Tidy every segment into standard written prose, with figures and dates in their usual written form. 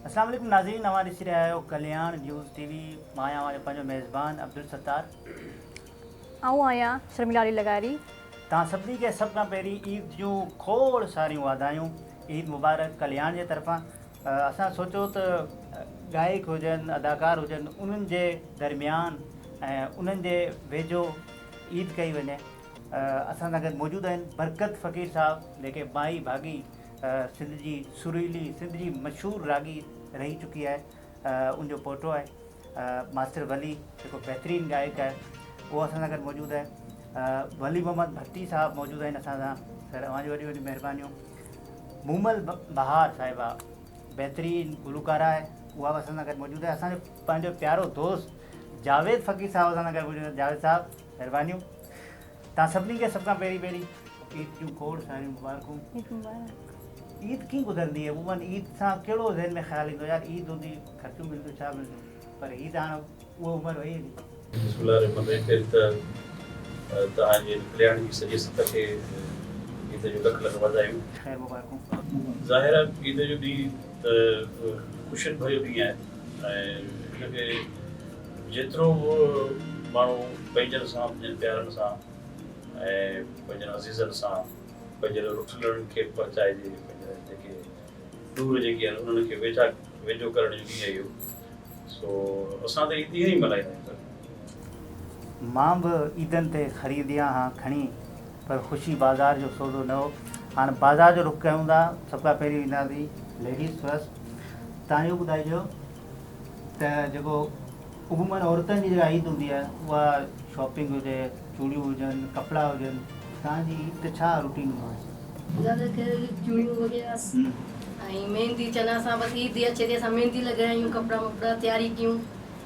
अस्सलाम वालेकुम नाज़रीन, नवां ॾिसी रहिया आहियो कल्याण न्यूज़ टीवी। मां आहियां पंहिंजो मेज़बान अब्दुल सत्तार। आऊं आहियां शर्मिला लगारी। तव्हां सभिनी खे सभ खां पहिरीं ईद जूं खोड़ सारियूं वाधायूं। ईद मुबारक कल्याण जे तरफ़ां। असां सोचियो त गायक हुजनि, अदाकार हुजनि, उन्हनि जे दरमियान ऐं उन्हनि जे वेझो ईद कई वञे। असां सां गॾु मौजूदु आहिनि बरकत फ़क़ीर साहब, जेके माई भागी सिंध जी सुरीली, सिंध जी मशहूरु रागी रही चुकी आहे। उनजो पोटो आहे मास्टर वली, जेको बहितरीनु गायक आहे, उहो असां सां गॾु मौजूदु आहे। वली मोहम्मद भट्टी साहब मौजूदु आहिनि असां सां। तव्हांजी वॾी वॾी महिरबानियूं। मूमल बहार साहिबा बहितरीनु गुलकारा आहे, उहा बि असां सां गॾु मौजूदु आहे। असांजो पंहिंजो प्यारो दोस्त जावेद फ़क़ीर साहब असां सां गॾु मौजूदु आहे। जावेद साहब महिरबानियूं। तव्हां सभिनी खे सभ खां पहिरीं ईद जूं खोड़ सारियूं मुबारकूं। ईद कीअं गुज़रंदी आहे? उमन ईद सां कहिड़ो ज़हन में ख़्यालु ईंदो यार ईद हूंदी, ख़र्चूं मिलंदियूं, छा मिलंदियूं, पर ईद हाणे उहा उमिरि वई हली। तव्हांजे कल्याण जी सॼे सत खे ईद जो लख लख वाधायूं। ख़ैर मुबारकूं। ज़ाहिर आहे ईद जो ॾींहुं त ख़ुशियुनि भरियो ॾींहुं आहे ऐं हिनखे जेतिरो माण्हू पंहिंजनि सां, पंहिंजनि प्यारनि सां ऐं पंहिंजनि अज़ीज़नि सां पंहिंजे रुठलनि खे पहुचाइजे, पंहिंजा जेके दूर जेके आहिनि उन्हनि खे वेझो करण जो ॾींहुं आहे इहो। सो असां त ईद ईअं ई मल्हाईंदा आहियूं। मां बि ईदनि ते ख़रीदियां हा खणी, पर ख़ुशी बाज़ार जो सौदो न हो। हाणे बाज़ार जो रुख कयूं था। सभ खां पहिरीं ईंदासीं लेडीज़ फर्स्ट। तव्हां इहो ॿुधाइजो त जेको उमूमन औरतुनि जी जेका ईद हूंदी आहे, उहा शॉपिंग हुजे, चूड़ियूं हुजनि, कपिड़ा हुजनि, तव्हांजी ईद ते छा रूटीन हूंदो आहे? ज़्यादातर चूड़ियूं वग़ैरह ऐं मेहंदी चवण सां बसि ईद अचे थी असां मेहंदी लॻायूं, कपिड़ा वपिड़ा तयारी कयूं,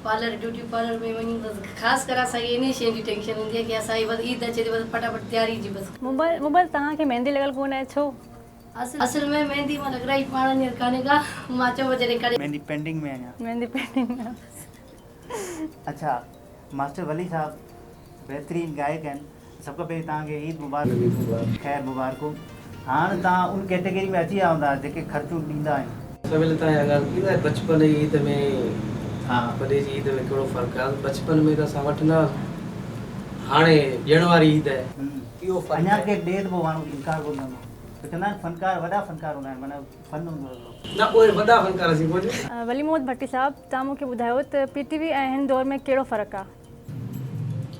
पार्लर ब्यूटी पार्लर में वञूं। बसि ख़ासि करे असांखे इन शइ जी टेंशन हूंदी आहे की असांजी बसि ईद अचे थी, बसि फटाफट तयारी जी बसि। मोबाइल तव्हांखे मेहंदी लॻल कोन आहे छो? असल में मेहंदी मां लॻाई पाण हींअर कान्हे का, मां चयो जॾहिं करे मेहंदी पेंडिंग में अञा। मेहंदी पेंटिंग। अच्छा, मास्टर वली साहब बहितरीनु गायक आहिनि। सभ खां पहिरीं तव्हांखे ईद मुबारक, ख़ैर मुबारकूं। हाणे तव्हां उन कैटेगरी में अची विया हूंदा जेके ख़र्चूं ॾींदा आहिनि। सवेल तव्हां इहा ॻाल्हि थी न बचपन जी ईद में, हा, वॾे जी ईद में कहिड़ो फ़र्क़ु आहे? बचपन में त असां वठंदा, हाणे ॾियण वारी ईद आहे, इहो फ़र्क़ु अञा आहे। के ॾे त पोइ माण्हू इनकार कोन कंदो। चवंदा आहिनि फनकार, वॾा फनकार हूंदा आहिनि, माना फन हूंदो आहे। न उहे वॾा फनकार असीं कोन्हे। वली मोहम्मद भट्टी साहब, तव्हां मूंखे ॿुधायो त पीटीवी ऐं हिन दौर में कहिड़ो फ़र्क़ु आहे?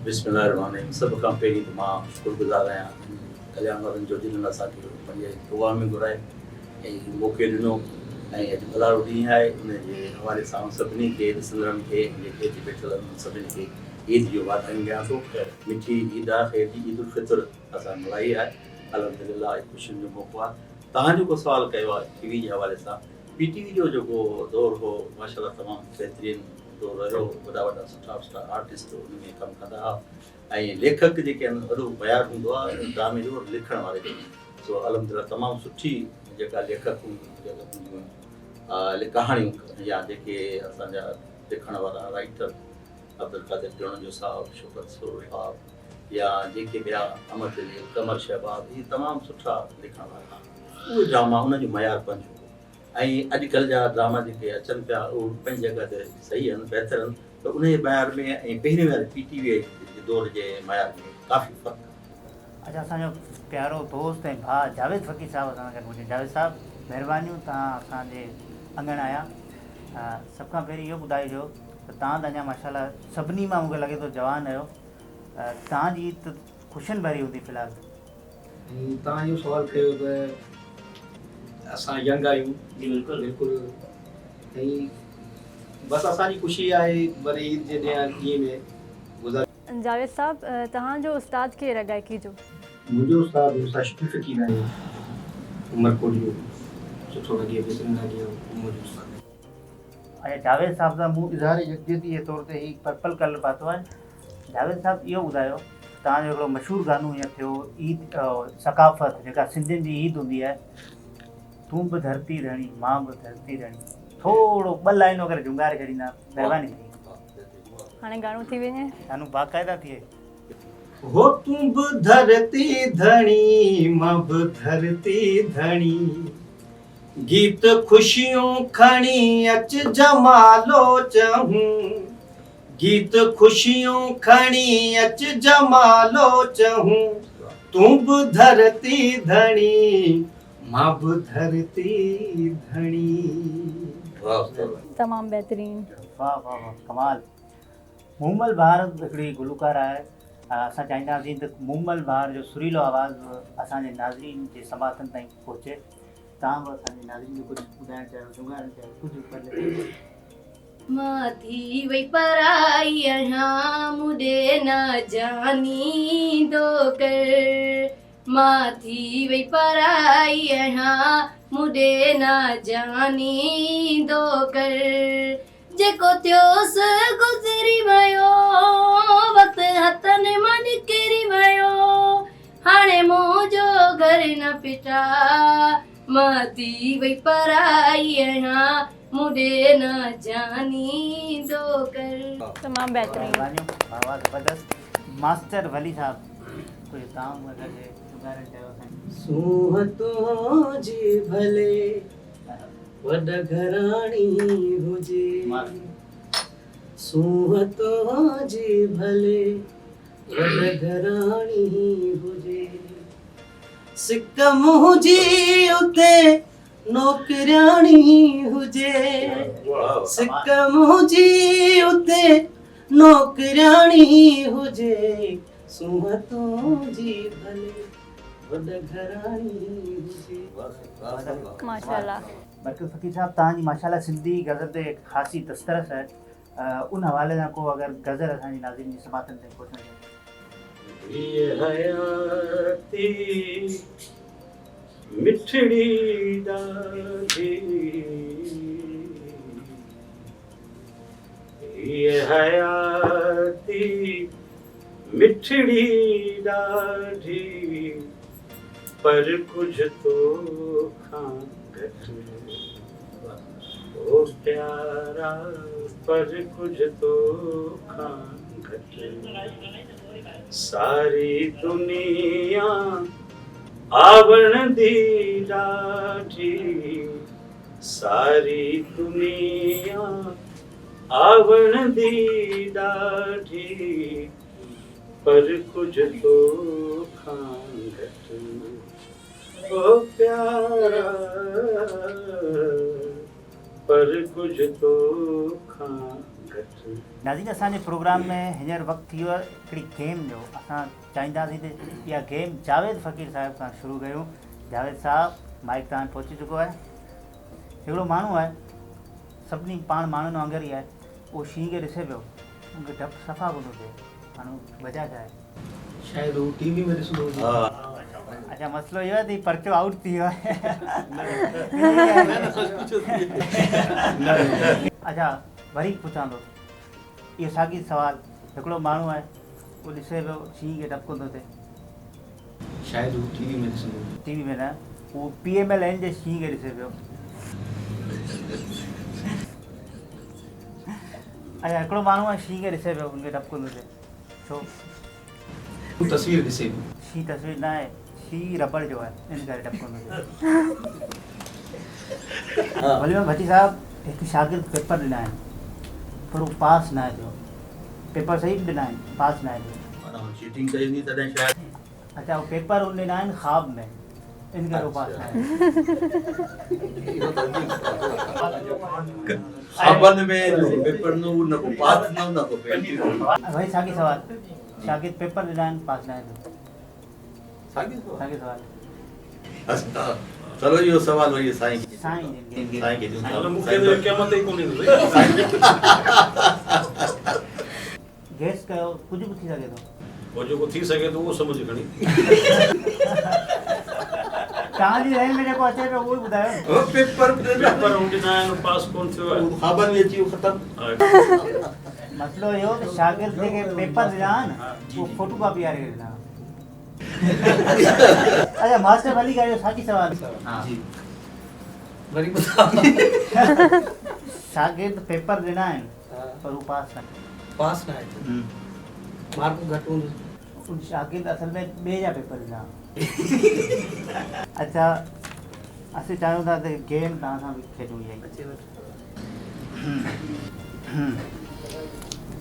बिस्मिल्लाहिर्रहमानिर्रहीम। सभ खां पहिरीं त मां शुक्रगुज़ार आहियां कल्याण वारनि जो जिन्हनि असांखे पंहिंजे दुआ में घुराए ऐं मौक़ो ॾिनो। ऐं अॼु भलारो ॾींहुं आहे, उनजे हवाले सां सभिनी खे ॾिसंदड़नि खे, जेके अची वेठल आहिनि सभिनी खे ईद जो वाधायूं ॾियां थो। मिठी ईद आहे, ईद उल फितर असां मल्हाई आहे, अल्हम्दुलिल्लाह ख़ुशियुनि जो मौक़ो आहे। तव्हां जेको सुवालु कयो आहे टीवी जे हवाले सां, पीटीवी जो जेको दौरु हो माशाल्लाह तमामु बहितरीनु दौरु रहियो। वॾा वॾा सुठा सुठा आर्टिस्ट उन में कमु कंदा हुआ ऐं लेखक जेके आहिनि वॾो बयानु हूंदो आहे ड्रामे जो, लिखण वारे जो। सो अल्हम्दुलिल्लाह तमामु सुठी जेका लेखक हूंदियूं कहाणियूं या जेके असांजा लिखण वारा राइटर अब्दुल कादिर टियोणो साहब, शोकत सरोवर साहब या जेके ॿिया अहमद जलील, कमर शहबाज, इहे तमामु सुठा लिखण वारा, उहे ड्रामा उनजो मयार पंहिंजो। ऐं अॼुकल्ह जा ड्रामा जेके अचनि पिया उहे पंहिंजी जॻह ते सही आहिनि, बहितर आहिनि, त उन जे मयार में ऐं पहिरीं वारे पीटीवी जे दौर जे मयार में काफ़ी फ़र्क़ु आहे। अच्छा, असांजो प्यारो दोस्त ऐं भाउ जावेद फ़क़ीर साहब असां सां गॾु हुजे। जावेद साहब महिरबानियूं, तव्हां असांजे अंगण आया। सभ खां पहिरीं इहो ॿुधाइजो त तव्हां त अञा माशाल्लाह सभिनी मां मूंखे लॻे थो जवान आहियो। तव्हांजी ईद त ख़ुशियुनि भरी हूंदी फ़िलहाल। तव्हां इहो सुवालु कयो त असां यंग आहियूं। बिल्कुलु बिल्कुलु। ऐं बसि असांजी ख़ुशी आहे वरी ईद जे ॾींहं में गुज़ार। जावेद साहब, तव्हांजो उस्ताद केरु आहे गायकी जो? मुंहिंजो उस्ताद शकील फ़क़ीर आहे, उमरकोट जो, सुठो लॻे बेहतरीन लॻे मुंहिंजो उस्ताद। अच्छा, जावेद साहब सां मूं इज़हार यकजहती जे तौर ते ही पर्पल कलर पातो आहे। जावेद साहब इहो ॿुधायो, तव्हांजो हिकिड़ो मशहूरु गानो हीअं थियो ईद सकाफ़त, जेका सिंधियुनि जी ईद हूंदी आहे, तूं बि धरती धणी मां बि धरती धणी, थोरो 2 लाइनूं करे झुंगारे छॾींदा, महिरबानी थी। हाणे गानो थी वञे, गानो बाक़ाइदा थिए। हो तूं बि धरती धणी मां बि धरती धणी, गीत खुशियों खणी अच जमालो चहूं गीत खुशियों खणी अच जमालो चहूं तू बि धरती धणी मां बि धरती धणी। तमामु बहितरीन। वाह वाह वाह कमाल। मूमल बहार हिकिड़ी गुलकार आहे। असां चाहींदासीं त मूमल बहार जो सुरीलो आवाज़ु असांजे नाज़रीन जे समातनि ताईं पहुचे। तव्हां बि असांजे नाज़रीन खे कुझु ॿुधाइणु चाहियो, सुञाणणु चाहियो, कुझु पहले। मां थी वई पराई आहियां मुॾे न जानींदो कर मां थी वई पराई आहियां मुॾे न जानींदो कर जेको थियोसि गुज़री वियो वक़्तु हथनि मां निकिरी वियो हाणे मुंहिंजो घर न पिटा मां थी वई पराई आहियां मुझे न जानींदो कर। तमामु बहितरीन। आवाज़ ज़बरदस्त। मास्टर वली साहब कुझु तव्हां अगरि सुञाणणु चाहियो असांखे। सूहतो जी भले वॾ घराणी हुजे सूहतो जी भले वॾ घराणी हुजे सिक मुंहिंजी उते नौकराणी हुजे सिक मुंहिंजी उते नौकराणी हुजे सूहतो जी भले वॾ घराणी हुजे। माशाल्लाह। बरकत फ़कीर साहब तव्हांजी माशाल्लाह सिंधी गज़ल ते ख़ासी दस्तरस आहे। उन हवाले सां को अगरि गज़ल असांजी नाज़रीन जी समातनि ताईं पहुचणु ये हयाती मिठड़ी डाली ये हयाती मिठड़ी डाली पर कुछ तो खां घट ओ प्यारा पर कुछ तो खां घट सारी दुनिया आवण दी डाठी सारी दुनिया आवण दी डाठी पर कुछ तो खां घट ओ प्यारा पर कुछ तो खां घट। नाज़रीन असांजे प्रोग्राम में हींअर वक़्तु थी वियो आहे हिकिड़ी गेम जो। असां चाहींदासीं त इहा गेम जावेद फ़कीर साहिब सां शुरू कयूं। जावेद साहिब माइक तव्हां पहुची चुको आहे। हिकिड़ो माण्हू आहे सभिनी पाण माण्हुनि वांगुरु ई आहे उहो शींहं खे ॾिसे पियो उनखे डपु सफ़ा कोन थो थिए माण्हू वजह छा आहे? शायद वो टीवी में ॾिसंदो हुजे। अच्छा मसइलो इहो आहे त परचो आउट थी वियो आहे। अच्छा वरी पुछां थो इहो साॻी सवाल। हिकिड़ो माण्हू आहे उहो ॾिसे पियो शींहं खे डपु कोन थो थिए शायद वो टीवी में ॾिसंदो हुजे। टीवी में न उहो PMLN जे शींहं खे ॾिसे पियो। अच्छा हिकिड़ो माण्हू आहे शींहं खे ॾिसे पियो हुनखे डपु कोन थो थिए छो? वो तस्वीर ॾिसे शींहं तस्वीर न आहे शींहं रबड़ जो आहे इन करे डपु कोन थो थिए। वलीमा भट्टी साहिब हिकु शागिर्द पेपर ॾिना आहिनि पर उहो पास न आहे थियो। पेपर सही ॾिना आहिनि पास न आहे थियो। चीटिंग कई हुई तॾहिं शायदि अच्छा उहो पेपर उन ॾिना आहिनि ख़्वाब में इन करे उहो पास न आहे। ख़्वाबनि में पेपर न न को पास न न को वरी साॻी सवाल शागिर्द पेपर ॾिना आहिनि पास न आहे थियो। साॻी सवाल। अच्छा चलो इहो सवाल वरी साईं साईं साईं खे ॾियूं था। मूंखे त क़यामत ई कोन्हे गैस कयो कुझु बि थी सघे थो। वो जेको थी सघे थो उहो सम्झ खणी। तव्हांजी रेल में जेको अचे पियो उहो ई ॿुधायो। पेपर पेपर ॾिना आहिनि पास कोन थियो आहे। ख़्वाबनि में अची वियो ख़तमु। मसइलो इहो त शागिर्द जेके पेपर ॾिना आहिनि उहो फोटो कॉपी वारे खे ॾिना। अच्छा मास्टर वली का साॻी सवाल। जी वरी ॿुधायो। शागिर्द पेपर ॾिना आहिनि पर हू पास न पास न आहे मार्कूं घटि हूंदियूं। उन शागिर्द असल में ॿिए जा पेपर ॾिना। अच्छा असीं चाहियूं था त गेम तव्हां सां बि खेॾूं इहा अचे वठि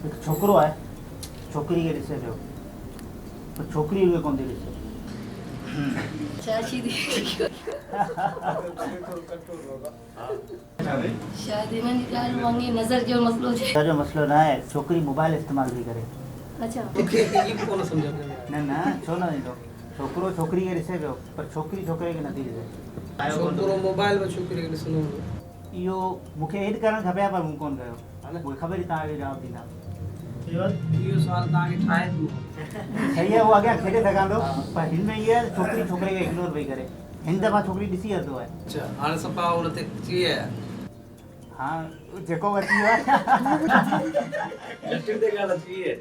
हिकु छोकिरो आहे छोकिरी खे ॾिसे पियो पर छोकिरी खे कोन थी ॾिसे शादी शायदि हिननि जी ॻाल्हि वांगे नज़र जो मसइलो थिए जो मसइलो न आहे छोकिरी मोबाइल इस्तेमालु थी करे अच्छा मूंखे इहो कोन सम्झ में न न छो न ईंदो छोकिरो छोकिरी खे ॾिसे पियो पर छोकिरी छोकिरे खे नथी ॾिसे छोकिरो मोबाइल में छोकिरी खे ॾिसंदो हूंदो इहो मूंखे एड करणु खपे पर मूं कोन कयो मूंखे ख़बर ई तव्हांखे जवाबु ॾींदा इहो सुवाल तव्हांखे ठाहे थो सही आहे उहो अॻियां खेॾे सघंदो पर हिन में इहा आहे छोकिरी छोकिरे खे इग्नोर पई करे हिन दफ़ा छोकिरी ॾिसी हलंदो आहे अच्छा हाणे सफ़ा हुन ते अची विया हा जेको अची वियो आहे जटिल ते ॻाल्हि अची वई आहे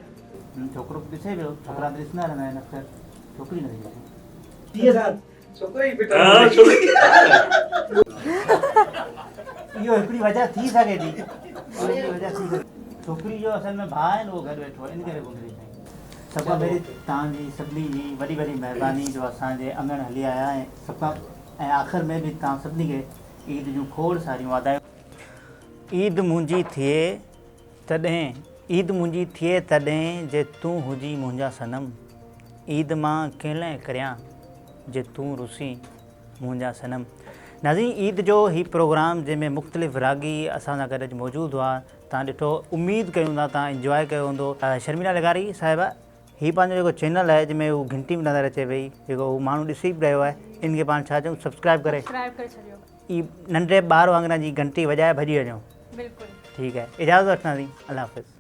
छोकिरो ॾिसे पियो छोकिरा त ॾिसंदा रहंदा आहिनि अक्सर छोकिरी नथी ॾिसे छोकिरो ई इहो हिकिड़ी वजह थी सघे थी छोकिरी जो असल में भाउ आहे न उहो घरु वेठो आहे इन करे कोन थी ॾिसे सभु खां पहिरीं तव्हांजी सभिनी जी वॾी वॾी महिरबानी जो असांजे अंगण हली आया ऐं सभु खां ऐं आख़िर में बि तव्हां सभिनी खे ईद जूं खोड़ सारियूं वाधायूं ईद मुंहिंजी थिए तॾहिं जे तूं हुजी मुंहिंजा सनम ईद मां कंहिं लाइ करियां जे तूं रुसी मुंहिंजा सनम नाज़रीन ईद जो ही प्रोग्राम जंहिंमें मुख़्तलिफ़ रागी असां सां गॾु मौजूदु हुआ तव्हां ॾिठो उमेद कयूं था तव्हां इंजॉय कयो हूंदो शर्मिला लगारी साहिबा हीउ पंहिंजो जेको चैनल आहे जंहिंमें हू घंटी बि नज़र अचे पई जेको हू माण्हू ॾिसी बि रहियो आहे इन खे पाण छा चऊं सब्सक्राइब करे छॾियो ई नंढे ॿार वांगुरु जी घंटी वॼाए भॼी वञो बिल्कुलु ठीकु आहे इजाज़त वठंदासीं अल्लाह हाफ़िज़